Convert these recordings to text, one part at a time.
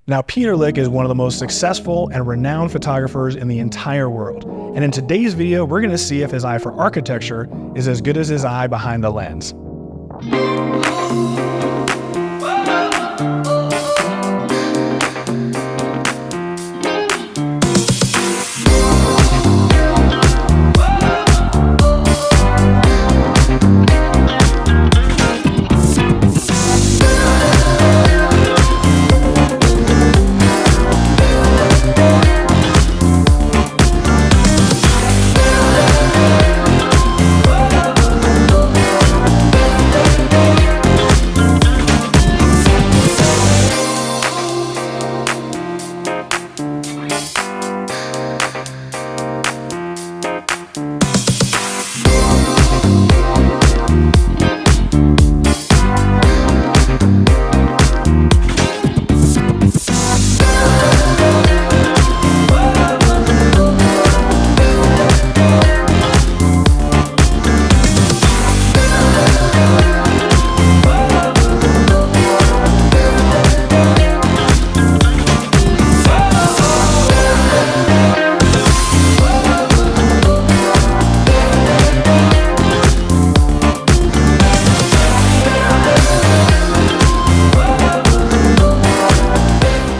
Now, Peter Lik is one of the most successful and renowned photographers in the entire world. And in today's video, we're gonna see if his eye for architecture is as good as his eye behind the lens.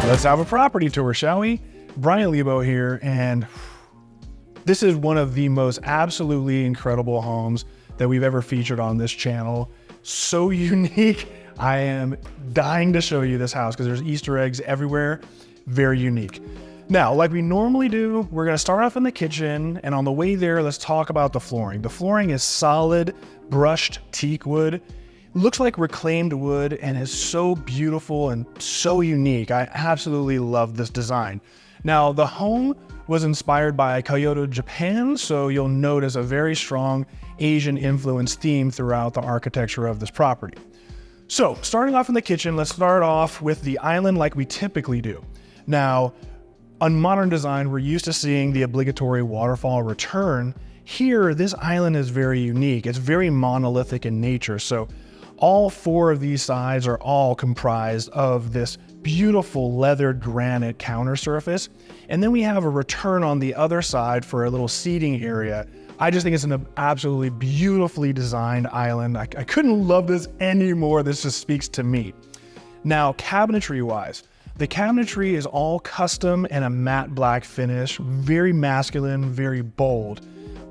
Let's have a property tour, shall we? Brian Lebo here, and this is one of the most absolutely incredible homes that we've ever featured on this channel. So unique. I am dying to show you this house because there's Easter eggs everywhere. Very unique. Now, like we normally do, we're gonna start off in the kitchen, and on the way there, let's talk about the flooring. The flooring is solid, brushed teak wood. Looks like reclaimed wood and is so beautiful and so unique. I absolutely love this design. Now, the home was inspired by Kyoto, Japan, so you'll notice a very strong Asian influence theme throughout the architecture of this property. So, starting off in the kitchen, let's start off with the island like we typically do. Now, on modern design, we're used to seeing the obligatory waterfall return. Here, this island is very unique. It's very monolithic in nature, so all four of these sides are all comprised of this beautiful leathered granite counter surface. And then we have a return on the other side for a little seating area. I just think it's an absolutely beautifully designed island. I couldn't love this anymore. This just speaks to me. Now, cabinetry wise, the cabinetry is all custom and a matte black finish, very masculine, very bold.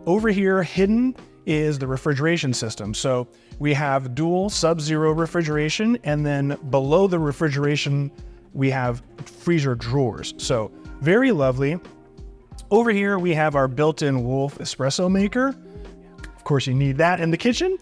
Over here, hidden is the refrigeration system. So we have dual sub-zero refrigeration, and then below the refrigeration, we have freezer drawers. So very lovely. Over here, we have our built-in Wolf espresso maker. Of course, you need that in the kitchen.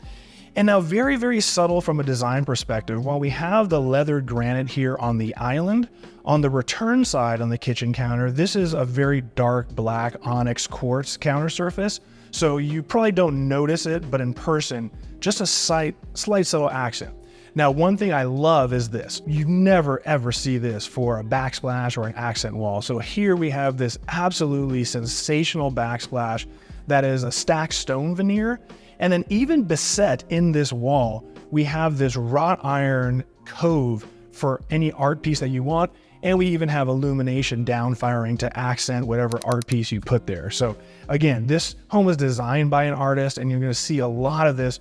And now very, very subtle from a design perspective, while we have the leathered granite here on the island, on the return side on the kitchen counter, this is a very dark black onyx quartz counter surface. So you probably don't notice it, but in person, just a slight subtle accent. Now, one thing I love is this. You never ever see this for a backsplash or an accent wall. So here we have this absolutely sensational backsplash that is a stacked stone veneer. And then even beset in this wall, we have this wrought iron cove for any art piece that you want. And we even have illumination downfiring to accent whatever art piece you put there. So again, this home was designed by an artist, and you're gonna see a lot of this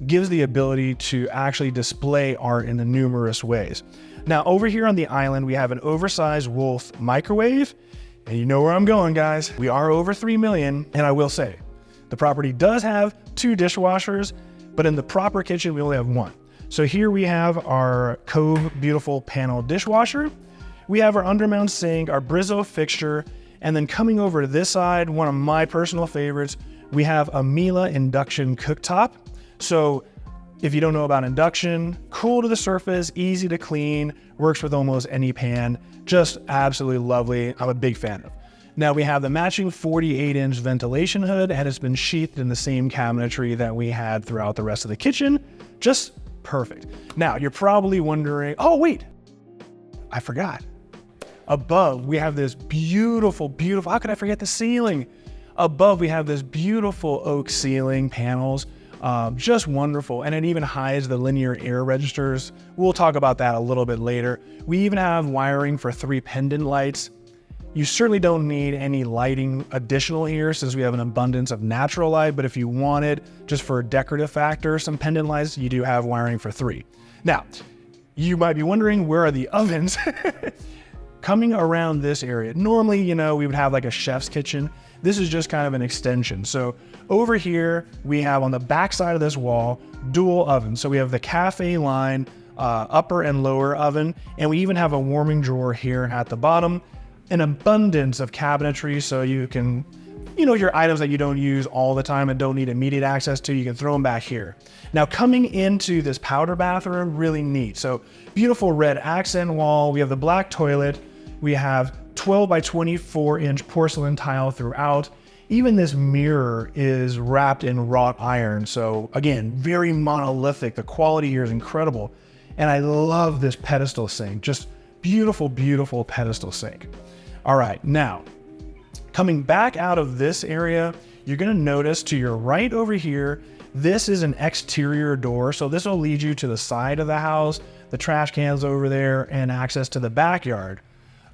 gives the ability to actually display art in the numerous ways. Now, over here on the island, we have an oversized Wolf microwave, and you know where I'm going, guys. We are over 3 million, and I will say, the property does have 2 dishwashers, but in the proper kitchen, we only have 1. So here we have our Cove Beautiful panel dishwasher. We have our undermount sink, our Brizzo fixture, and then coming over to this side, one of my personal favorites, we have a Miele induction cooktop. So if you don't know about induction, cool to the surface, easy to clean, works with almost any pan, just absolutely lovely. I'm a big fan of. Now we have the matching 48-inch ventilation hood, and it's been sheathed in the same cabinetry that we had throughout the rest of the kitchen. Just perfect. Now you're probably wondering, oh wait, I forgot. Above, we have this beautiful, how could I forget the ceiling? Above, we have this beautiful oak ceiling panels. Just wonderful. And it even hides the linear air registers. We'll talk about that a little bit later. We even have wiring for 3 pendant lights. You certainly don't need any lighting additional here since we have an abundance of natural light, but if you wanted, just for a decorative factor, some pendant lights, you do have wiring for 3. Now, you might be wondering, where are the ovens? Coming around this area, normally, we would have like a chef's kitchen. This is just kind of an extension. So over here, we have on the back side of this wall, dual ovens. So we have the cafe line, upper and lower oven, and we even have a warming drawer here at the bottom. An abundance of cabinetry, so you can, your items that you don't use all the time and don't need immediate access to, you can throw them back here. Now coming into this powder bathroom, really neat. So beautiful red accent wall. We have the black toilet. We have 12 by 24 inch porcelain tile throughout. Even this mirror is wrapped in wrought iron. So again, very monolithic. The quality here is incredible. And I love this pedestal sink, just beautiful, beautiful pedestal sink. All right, now, coming back out of this area, you're gonna notice to your right over here, this is an exterior door. So this will lead you to the side of the house, the trash cans over there, and access to the backyard.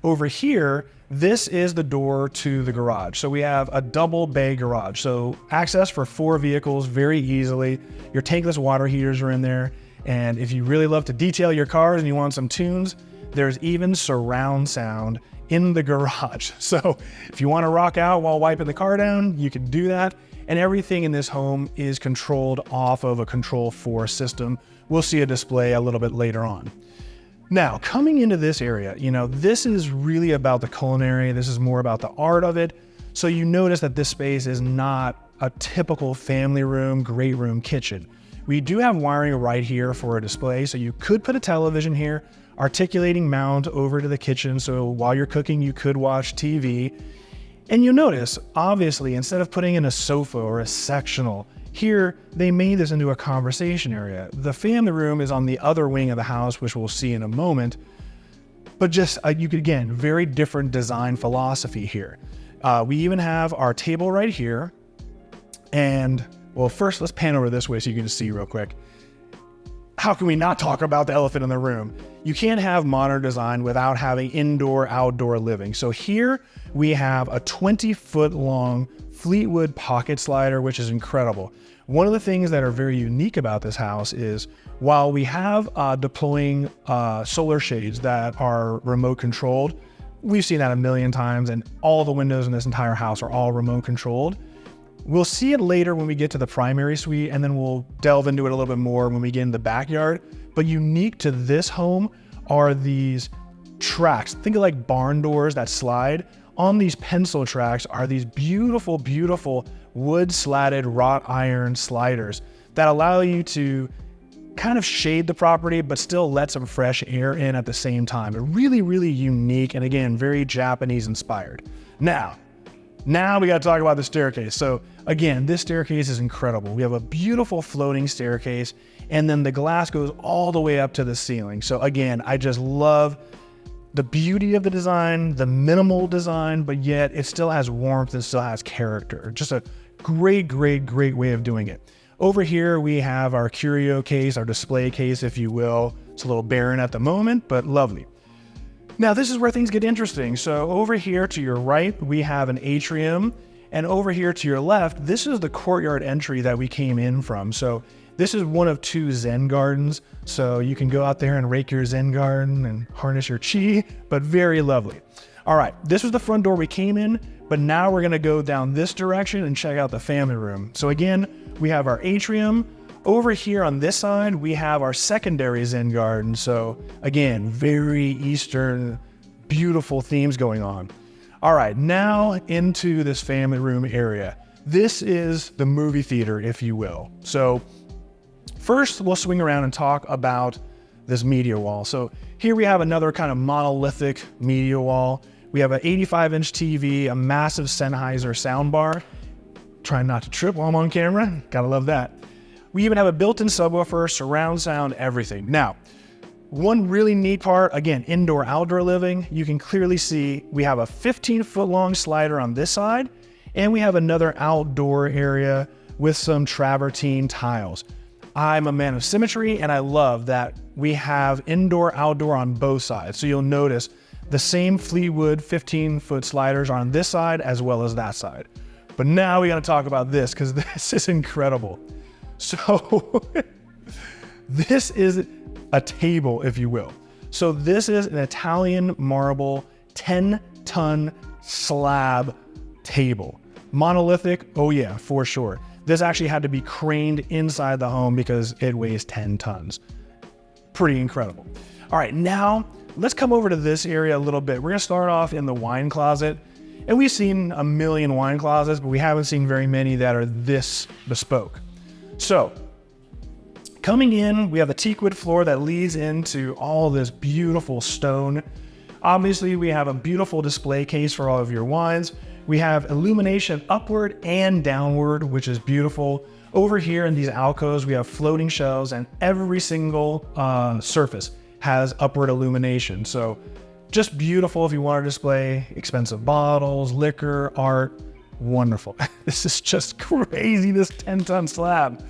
Over here, this is the door to the garage. So we have a double bay garage. So access for 4 vehicles very easily. Your tankless water heaters are in there. And if you really love to detail your cars and you want some tunes, there's even surround sound in the garage. So if you want to rock out while wiping the car down, you can do that. And everything in this home is controlled off of a Control4 system. We'll see a display a little bit later on. Now, coming into this area, this is really about the culinary. This is more about the art of it. So you notice that this space is not a typical family room, great room kitchen. We do have wiring right here for a display. So you could put a television here, articulating mount over to the kitchen. So while you're cooking, you could watch TV. And you'll notice, obviously, instead of putting in a sofa or a sectional, here they made this into a conversation area. The family room is on the other wing of the house, which we'll see in a moment. But just, you could, again, very different design philosophy here. We even have our table right here. And, well, first let's pan over this way so you can see real quick. How can we not talk about the elephant in the room? You can't have modern design without having indoor-outdoor living. So here we have a 20-foot long Fleetwood pocket slider, which is incredible. One of the things that are very unique about this house is while we have deploying solar shades that are remote controlled, we've seen that a million times, and all the windows in this entire house are all remote controlled. We'll see it later when we get to the primary suite, and then we'll delve into it a little bit more when we get in the backyard. But unique to this home are these tracks. Think of like barn doors that slide. On these pencil tracks are these beautiful, beautiful wood slatted wrought iron sliders that allow you to kind of shade the property, but still let some fresh air in at the same time. But really, really unique, and again, very Japanese inspired. Now we got to talk about the staircase. So again, this staircase is incredible. We have a beautiful floating staircase, and then the glass goes all the way up to the ceiling. So again, I just love the beauty of the design, the minimal design, but yet it still has warmth and still has character. Just a great, great, great way of doing it. Over here, we have our curio case, our display case, if you will. It's a little barren at the moment, but lovely. Now, this is where things get interesting. So over here to your right, we have an atrium, and over here to your left, this is the courtyard entry that we came in from. So this is one of 2 Zen gardens. So you can go out there and rake your Zen garden and harness your chi, but very lovely. All right, this was the front door we came in, but now we're gonna go down this direction and check out the family room. So again, we have our atrium. Over here on this side, we have our secondary Zen garden. So again, very Eastern, beautiful themes going on. All right, now into this family room area. This is the movie theater, if you will. So first, we'll swing around and talk about this media wall. So here we have another kind of monolithic media wall. We have an 85-inch TV, a massive Sennheiser soundbar. Trying not to trip while I'm on camera, gotta love that. We even have a built-in subwoofer, surround sound, everything. Now, one really neat part, again, indoor-outdoor living, you can clearly see we have a 15-foot long slider on this side, and we have another outdoor area with some travertine tiles. I'm a man of symmetry, and I love that we have indoor, outdoor on both sides. So you'll notice the same Fleetwood 15-foot sliders on this side as well as that side. But now we gotta talk about this because this is incredible. So this is a table, if you will. So this is an Italian marble 10-ton slab table. Monolithic, oh yeah, for sure. This actually had to be craned inside the home because it weighs 10 tons. Pretty incredible. All right, now let's come over to this area a little bit. We're gonna start off in the wine closet. And we've seen a million wine closets, but we haven't seen very many that are this bespoke. So, coming in, we have the teakwood floor that leads into all this beautiful stone. Obviously, we have a beautiful display case for all of your wines. We have illumination upward and downward, which is beautiful. Over here in these alcoves, we have floating shelves, and every single surface has upward illumination. So just beautiful if you want to display expensive bottles, liquor, art. Wonderful. This is just crazy, this 10-ton slab.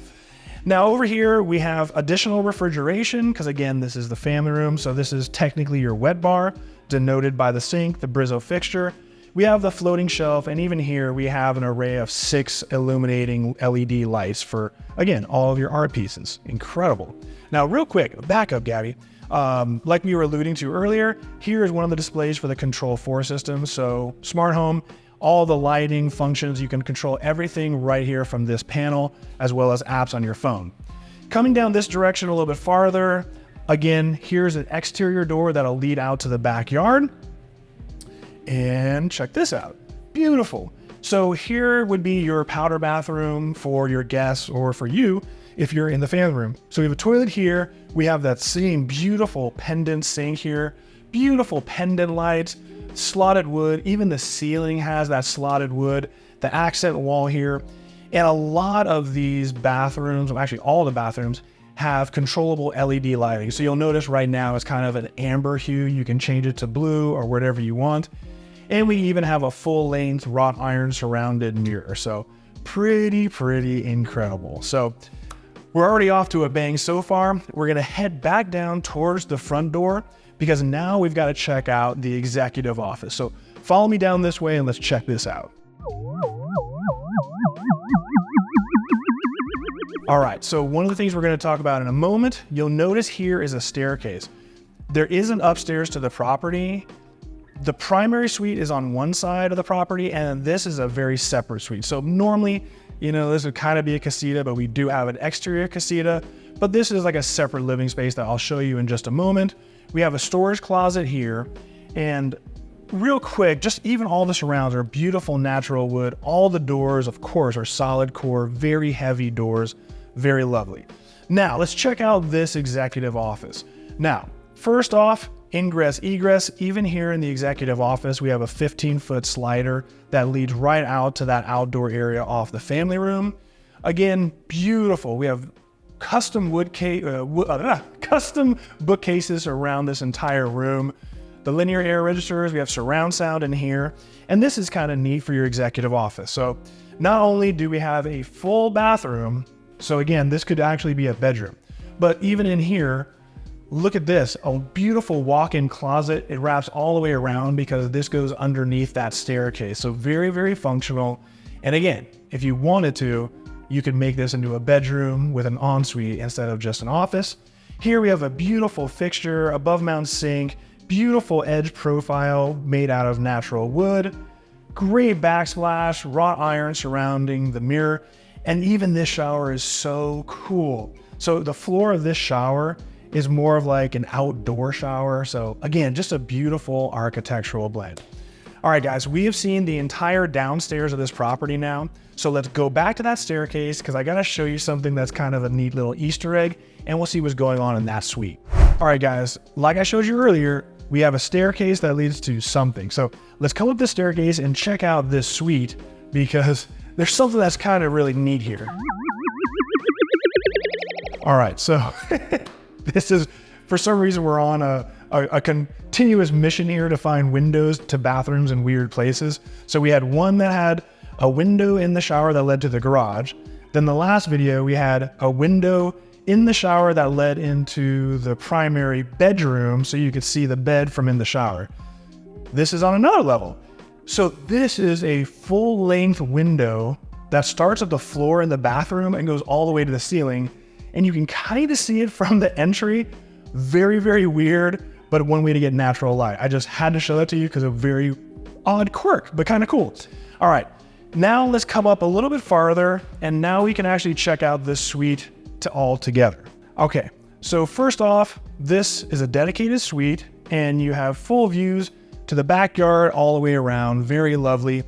Now over here, we have additional refrigeration, because again, this is the family room. So this is technically your wet bar, denoted by the sink, the Brizzo fixture. We have the floating shelf, and even here we have an array of 6 illuminating LED lights for, again, all of your art pieces. Incredible. Now, real quick, back up, Gabby. Like we were alluding to earlier, here is one of the displays for the Control 4 system. So smart home, all the lighting functions, you can control everything right here from this panel, as well as apps on your phone. Coming down this direction a little bit farther, again, here's an exterior door that'll lead out to the backyard. And check this out, beautiful. So here would be your powder bathroom for your guests or for you if you're in the family room. So we have a toilet here. We have that same beautiful pendant sink here, beautiful pendant lights, slotted wood. Even the ceiling has that slotted wood, the accent wall here. And a lot of these bathrooms, well, actually all the bathrooms, have controllable LED lighting. So you'll notice right now it's kind of an amber hue. You can change it to blue or whatever you want. And we even have a full-length wrought iron surrounded mirror. So pretty incredible. So we're already off to a bang so far. We're gonna head back down towards the front door because now we've got to check out the executive office. So follow me down this way and let's check this out. All right, so one of the things we're gonna talk about in a moment, you'll notice here is a staircase. There is an upstairs to the property. The primary suite is on one side of the property, and this is a very separate suite. So normally, you know, this would kind of be a casita, but we do have an exterior casita, but this is like a separate living space that I'll show you in just a moment. We have a storage closet here, and real quick, just even all the surrounds are beautiful natural wood. All the doors, of course, are solid core, very heavy doors, very lovely. Now, let's check out this executive office. Now, first off, ingress, egress. Even here in the executive office, we have a 15-foot slider that leads right out to that outdoor area off the family room. Again, beautiful. We have custom custom bookcases around this entire room. The linear air registers, we have surround sound in here. And this is kind of neat for your executive office. So not only do we have a full bathroom, so again, this could actually be a bedroom, but even in here, look at this, a beautiful walk-in closet. It wraps all the way around because this goes underneath that staircase. So very functional. And again, if you wanted to, you could make this into a bedroom with an ensuite instead of just an office. Here we have a beautiful fixture, above mount sink, beautiful edge profile made out of natural wood, great backsplash, wrought iron surrounding the mirror. And even this shower is so cool. So the floor of this shower is more of like an outdoor shower. So again, just a beautiful architectural blend. All right, guys, we have seen the entire downstairs of this property now. So let's go back to that staircase because I gotta show you something that's kind of a neat little Easter egg, and we'll see what's going on in that suite. All right, guys, like I showed you earlier, we have a staircase that leads to something. So let's come up the staircase and check out this suite because there's something that's kind of really neat here. All right, so this is, for some reason, we're on a continuous mission here to find windows to bathrooms in weird places. So we had one that had a window in the shower that led to the garage. Then the last video, we had a window in the shower that led into the primary bedroom so you could see the bed from in the shower. This is on another level. So this is a full-length window that starts at the floor in the bathroom and goes all the way to the ceiling. And you can kind of see it from the entry. Very, very weird, but one way to get natural light. I just had to show that to you because of a very odd quirk, but kind of cool. All right, now let's come up a little bit farther, and now we can actually check out this suite all together. Okay, so first off, this is a dedicated suite, and you have full views to the backyard all the way around. Very lovely.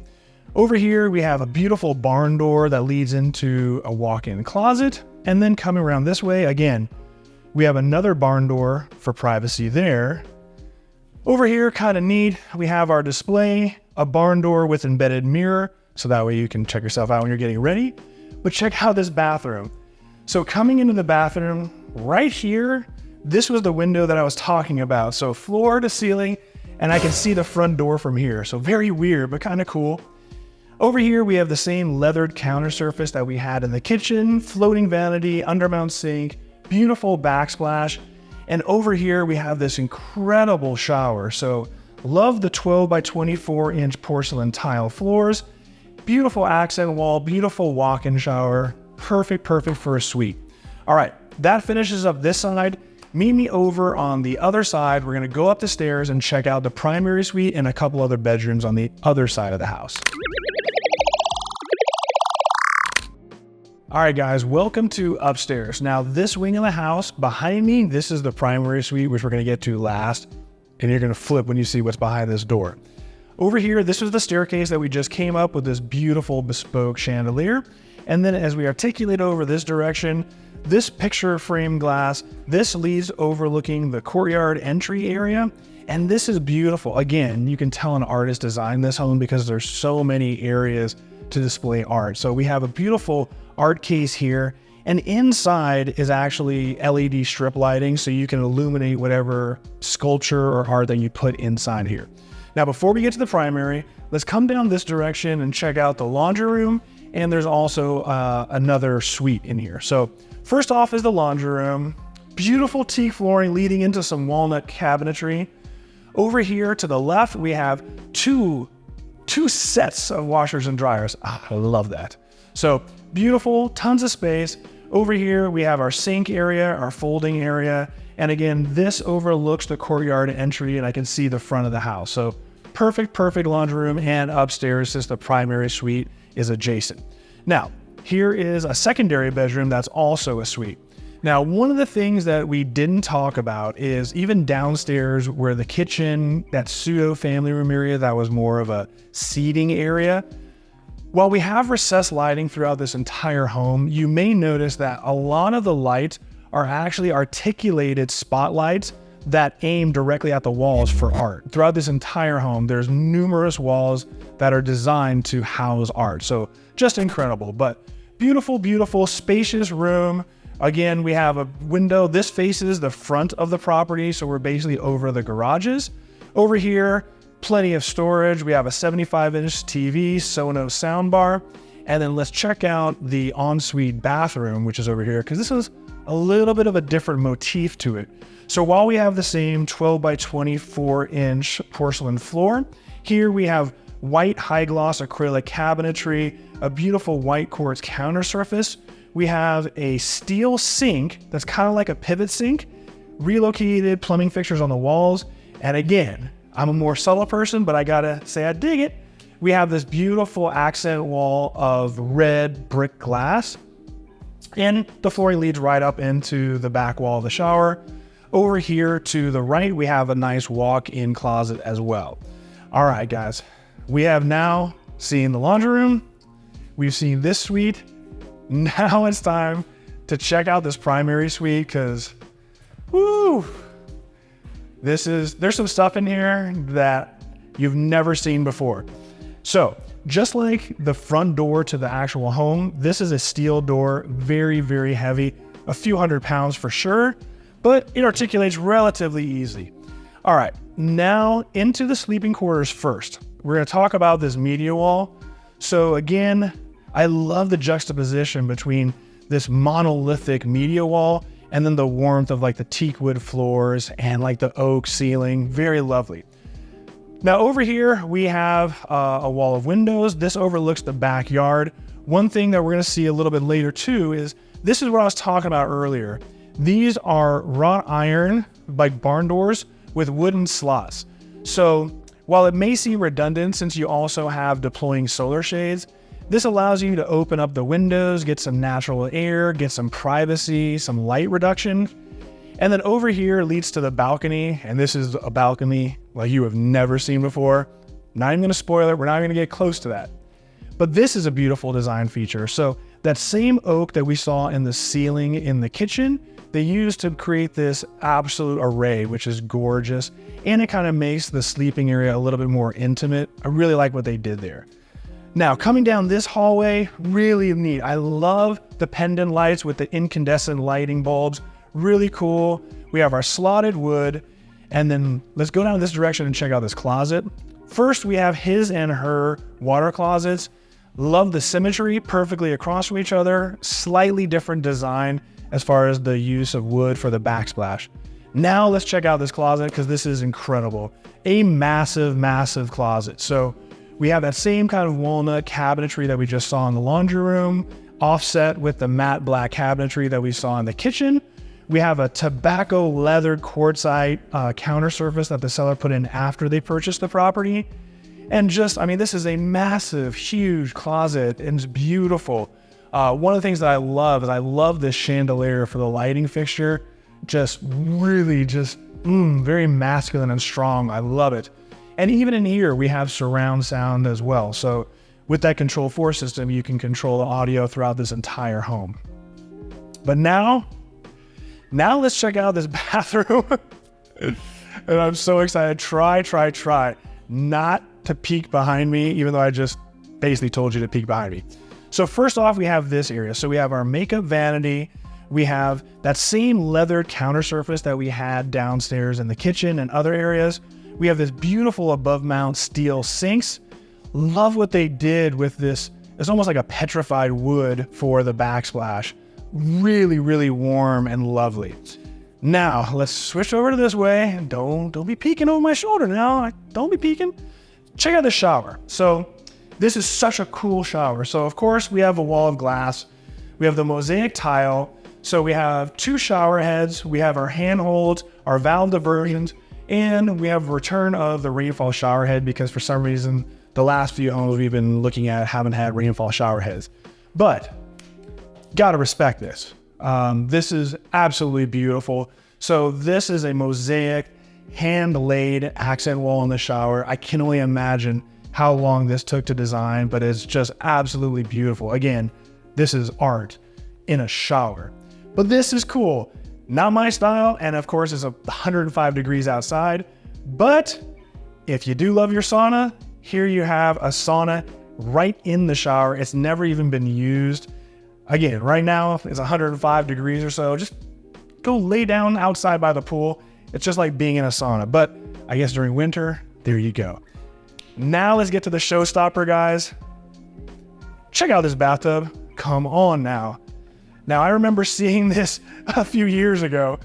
Over here, we have a beautiful barn door that leads into a walk-in closet. And then coming around this way, again, we have another barn door for privacy there. Over here, kind of neat, we have our display, a barn door with embedded mirror, so that way you can check yourself out when you're getting ready. But check out this bathroom. So coming into the bathroom right here, this was the window that I was talking about. So floor to ceiling, and I can see the front door from here. So very weird, but kind of cool. Over here, we have the same leathered counter surface that we had in the kitchen, floating vanity, undermount sink, beautiful backsplash. And over here, we have this incredible shower. So love the 12 by 24 inch porcelain tile floors, beautiful accent wall, beautiful walk-in shower. Perfect for a suite. All right, that finishes up this side. Meet me over on the other side. We're gonna go up the stairs and check out the primary suite and a couple other bedrooms on the other side of the house. All right, guys, welcome to upstairs. Now, this wing of the house behind me, this is the primary suite, which we're gonna get to last, and you're gonna flip when you see what's behind this door. Over here, this was the staircase that we just came up with this beautiful bespoke chandelier. And then as we articulate over this direction, this picture frame glass, this leads overlooking the courtyard entry area. And this is beautiful. Again, you can tell an artist designed this home because there's so many areas to display art. So we have a beautiful art case here, and inside is actually LED strip lighting so you can illuminate whatever sculpture or art that you put inside here. Now, before we get to the primary, let's come down this direction and check out the laundry room. And there's also another suite in here. So first off is the laundry room. Beautiful teak flooring leading into some walnut cabinetry. Over here to the left, we have two sets of washers and dryers. I love that. So beautiful, tons of space. Over here, we have our sink area, our folding area. And again, this overlooks the courtyard entry, and I can see the front of the house. So perfect laundry room, and upstairs, since the primary suite is adjacent. Now, here is a secondary bedroom that's also a suite. Now, one of the things that we didn't talk about is even downstairs where the kitchen, that pseudo family room area that was more of a seating area. While we have recessed lighting throughout this entire home, you may notice that a lot of the lights are actually articulated spotlights that aim directly at the walls for art. Throughout this entire home, there's numerous walls that are designed to house art. So just incredible, but beautiful, spacious room. Again, we have a window. This faces the front of the property, so we're basically over the garages. Over here, plenty of storage. We have a 75-inch TV, Sonos soundbar. And then let's check out the ensuite bathroom, which is over here, because this is a little bit of a different motif to it. So while we have the same 12 by 24 inch porcelain floor, here we have white high gloss acrylic cabinetry, a beautiful white quartz counter surface. We have a steel sink that's kind of like a pivot sink, relocated plumbing fixtures on the walls. And again, I'm a more subtle person, but I gotta say I dig it. We have this beautiful accent wall of red brick glass, and the flooring leads right up into the back wall of the shower. Over here to the right, we have a nice walk-in closet as well. All right, guys, we have now seen the laundry room. We've seen this suite. Now it's time to check out this primary suite because, woo, there's some stuff in here that you've never seen before. So just like the front door to the actual home, this is a steel door, very heavy, a few hundred pounds for sure, but it articulates relatively easy. All right, now into the sleeping quarters first. We're gonna talk about this media wall. So again, I love the juxtaposition between this monolithic media wall and then the warmth of like the teak wood floors and like the oak ceiling. Very lovely. Now over here, we have a wall of windows. This overlooks the backyard. One thing that we're gonna see a little bit later too is, this is what I was talking about earlier. These are wrought iron, like barn doors with wooden slots. So while it may seem redundant since you also have deploying solar shades, this allows you to open up the windows, get some natural air, get some privacy, some light reduction. And then over here leads to the balcony. And this is a balcony like you have never seen before. Not even gonna spoil it, we're not gonna get close to that. But this is a beautiful design feature. So that same oak that we saw in the ceiling in the kitchen, they used to create this absolute array, which is gorgeous. And it kind of makes the sleeping area a little bit more intimate. I really like what they did there. Now, coming down this hallway, really neat. I love the pendant lights with the incandescent lighting bulbs. Really cool. We have our slotted wood. And then let's go down this direction and check out this closet. First, we have his and her water closets. Love the symmetry, perfectly across from each other. Slightly different design as far as the use of wood for the backsplash. Now let's check out this closet because this is incredible. A massive, massive closet. So we have that same kind of walnut cabinetry that we just saw in the laundry room, offset with the matte black cabinetry that we saw in the kitchen. We have a tobacco leathered quartzite counter surface that the seller put in after they purchased the property. And just, I mean, this is a massive, huge closet and it's beautiful. One of the things that I love is I love this chandelier for the lighting fixture. Just really just very masculine and strong. I love it. And even in here, we have surround sound as well. So with that Control 4 system, you can control the audio throughout this entire home. But now let's check out this bathroom. And I'm so excited. Try not to peek behind me, even though I just basically told you to peek behind me. So first off, we have this area. So we have our makeup vanity. We have that same leathered counter surface that we had downstairs in the kitchen and other areas. We have this beautiful above mount steel sinks. Love what they did with this. It's almost like a petrified wood for the backsplash. Really, really warm and lovely. Now let's switch over to this way. Don't be peeking over my shoulder now. Don't be peeking. Check out the shower. So this is such a cool shower. So of course we have a wall of glass. We have the mosaic tile. So we have two shower heads. We have our handholds, our valve diversions, and we have return of the rainfall shower head because for some reason, the last few homes we've been looking at haven't had rainfall shower heads. But gotta respect this. This is absolutely beautiful. So this is a mosaic hand-laid accent wall in the shower. I can only imagine how long this took to design, but it's just absolutely beautiful. Again, this is art in a shower. But this is cool. Not my style, and of course it's 105 degrees outside, but if you do love your sauna, here you have a sauna right in the shower. It's never even been used. Again, right now it's 105 degrees or so. Just go lay down outside by the pool. It's just like being in a sauna, but I guess during winter, there you go. Now let's get to the showstopper, guys. Check out this bathtub. Come on now. Now, I remember seeing this a few years ago.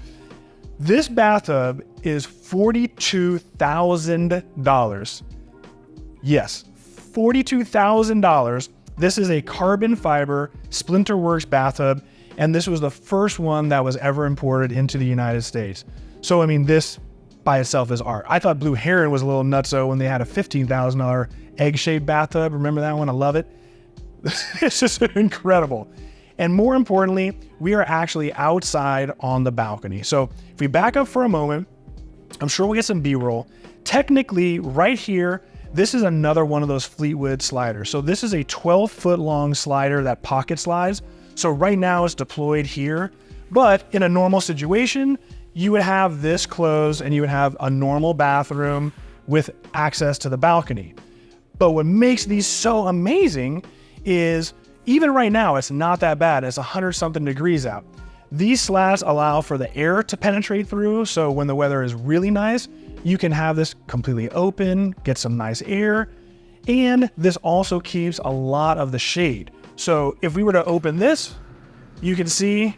This bathtub is $42,000. Yes, $42,000. This is a carbon fiber Splinterworks bathtub, and this was the first one that was ever imported into the United States. So, I mean, this by itself is art. I thought Blue Heron was a little nutso when they had a $15,000 egg-shaped bathtub. Remember that one? I love it. It's just incredible. And more importantly, we are actually outside on the balcony. So if we back up for a moment, I'm sure we'll get some B-roll. Technically, right here, this is another one of those Fleetwood sliders. So this is a 12-foot long slider that pocket slides. So right now it's deployed here, but in a normal situation, you would have this closed and you would have a normal bathroom with access to the balcony. But what makes these so amazing is even right now, it's not that bad. It's 100-something degrees out. These slats allow for the air to penetrate through, so when the weather is really nice, you can have this completely open, get some nice air, and this also keeps a lot of the shade. So if we were to open this, you can see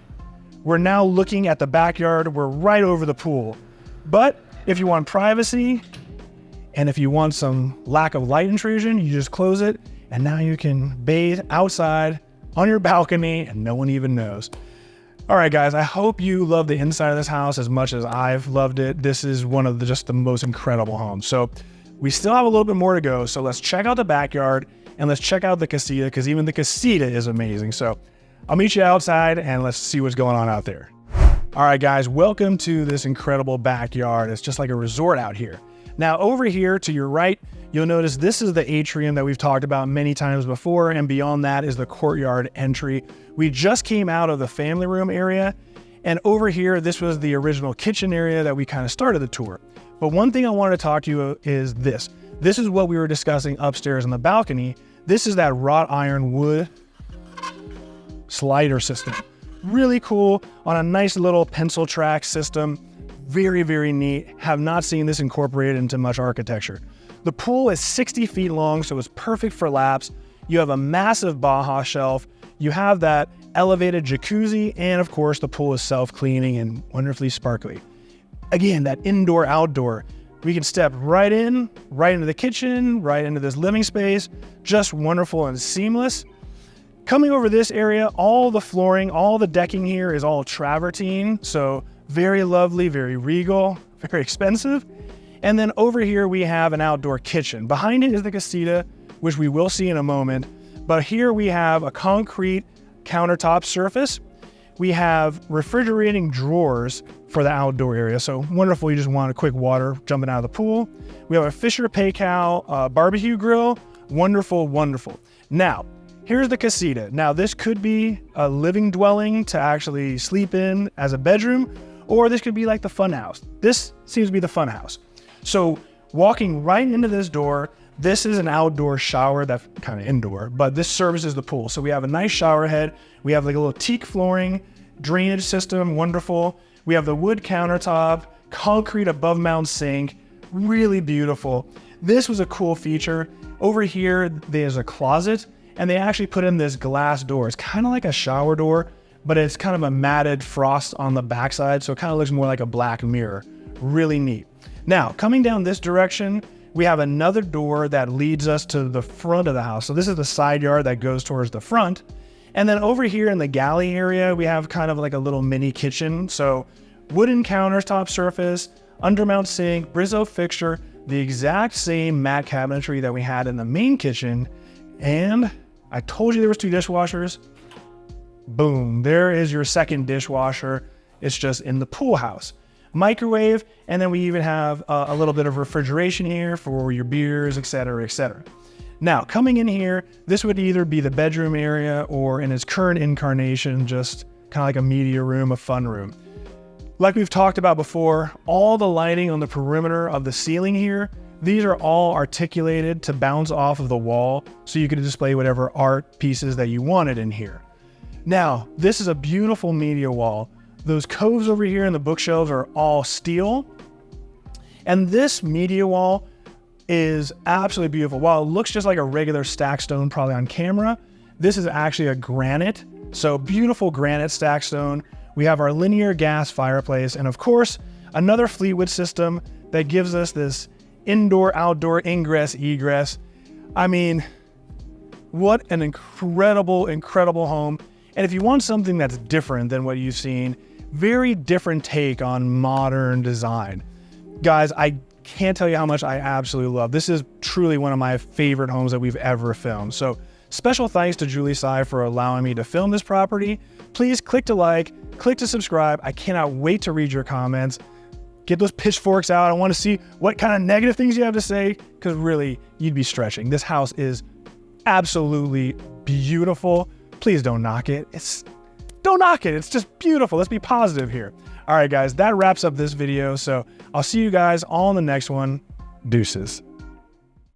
we're now looking at the backyard. We're right over the pool. But if you want privacy, and if you want some lack of light intrusion, you just close it, and now you can bathe outside on your balcony and no one even knows. All right, guys, I hope you love the inside of this house as much as I've loved it. This is one of just the most incredible homes. So we still have a little bit more to go. So let's check out the backyard and let's check out the casita, because even the casita is amazing. So I'll meet you outside and let's see what's going on out there. All right, guys, welcome to this incredible backyard. It's just like a resort out here. Now over here to your right, you'll notice this is the atrium that we've talked about many times before, and beyond that is the courtyard entry. We just came out of the family room area, and over here, this was the original kitchen area that we kind of started the tour. But one thing I wanted to talk to you is this. This is what we were discussing upstairs on the balcony. This is that wrought iron wood slider system. Really cool on a nice little pencil track system. Very, very neat. Have not seen this incorporated into much architecture. The pool is 60 feet long, so it's perfect for laps. You have a massive Baja shelf. You have that elevated jacuzzi, and of course, the pool is self-cleaning and wonderfully sparkly. Again, that indoor-outdoor. We can step right into the kitchen, right into this living space. Just wonderful and seamless. Coming over this area, all the flooring, all the decking here is all travertine, so very lovely, very regal, very expensive. And then over here we have an outdoor kitchen. Behind it is the casita, which we will see in a moment. But here we have a concrete countertop surface. We have refrigerating drawers for the outdoor area. So wonderful, you just want a quick water jumping out of the pool. We have a Fisher Paykel barbecue grill. Wonderful, wonderful. Now, here's the casita. Now this could be a living dwelling to actually sleep in as a bedroom, or this could be like the fun house. This seems to be the fun house. So walking right into this door, this is an outdoor shower that's kind of indoor, but this services the pool. So we have a nice shower head. We have like a little teak flooring, drainage system, wonderful. We have the wood countertop, concrete above mound sink, really beautiful. This was a cool feature. Over here, there's a closet, and they actually put in this glass door. It's kind of like a shower door, but it's kind of a matted frost on the backside, so it kind of looks more like a black mirror. Really neat. Now, coming down this direction, we have another door that leads us to the front of the house. So this is the side yard that goes towards the front. And then over here in the galley area, we have kind of like a little mini kitchen. So wooden countertop surface, undermount sink, Brizzo fixture, the exact same mat cabinetry that we had in the main kitchen. And I told you there was 2 dishwashers. Boom, there is your second dishwasher. It's just in the pool house. Microwave, and then we even have a little bit of refrigeration here for your beers, etc., etc. Now, coming in here, this would either be the bedroom area or in its current incarnation, just kind of like a media room, a fun room. Like we've talked about before, all the lighting on the perimeter of the ceiling here, these are all articulated to bounce off of the wall, so you can display whatever art pieces that you wanted in here. Now, this is a beautiful media wall. Those coves over here in the bookshelves are all steel. And this media wall is absolutely beautiful. While it looks just like a regular stack stone probably on camera, this is actually a granite. So beautiful granite stack stone. We have our linear gas fireplace, and of course, another Fleetwood system that gives us this indoor-outdoor ingress-egress. I mean, what an incredible, incredible home. And if you want something that's different than what you've seen, very different take on modern design. Guys, I can't tell you how much I absolutely love. This is truly one of my favorite homes that we've ever filmed. So special thanks to Julie Tsai for allowing me to film this property. Please click to like, click to subscribe. I cannot wait to read your comments. Get those pitchforks out. I want to see what kind of negative things you have to say, because really, you'd be stretching. This house is absolutely beautiful. Please don't knock it. Don't knock it. It's just beautiful. Let's be positive here. All right, guys, that wraps up this video. So I'll see you guys all in the next one. Deuces.